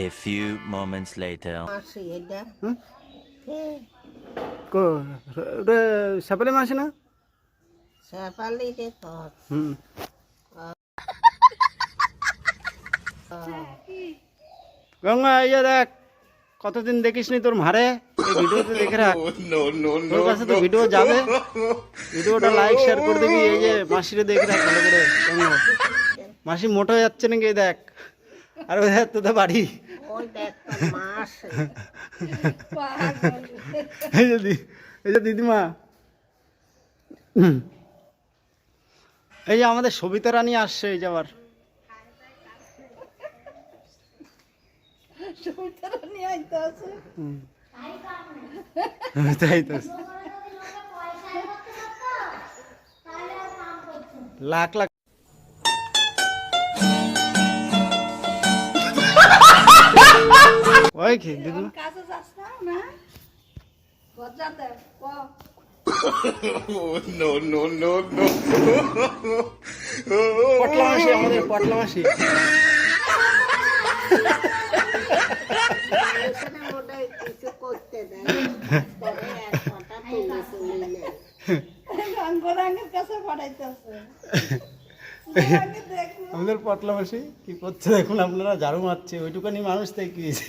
A few moments later. মাসি এটা হুম? কে ওটা সাপালি মাছ না? সেপালি রে তোর হুম। গঙ্গা এই যে দেখ, কতদিন দেখিস নি তোর মারে, এই ভিডিওতে দেখে রাখ। তোর কাছে তো ভিডিও যাবে, ভিডিওটা লাইক শেয়ার করে দিবি। এই যে মাসিরে দেখে রাখ ভালো করে। গঙ্গা মাসি মোটা হয়ে যাচ্ছে নাকি এই দেখ, আর ওই দেখ তোদের বাড়ি। ওই দেখ তোর মাসি এই যে এই যে দিদিমা, এই যে আমাদের সবিতা রানী আসছে এই যে আবার। হুম। তাই তো লাখ লাখ ওই কি দিদিমা পটলা মাসি, আমাদের পটলা মাসি। ওটাই কিছু করতে দেয় তবে এক কথা তুলে তুলে নেয় আমাদের পটলা মাসি কি করছে দেখুন আপনারা, ঝাড়ু মারছে। ওইটুকানি মানুষ তাই কি হয়েছে।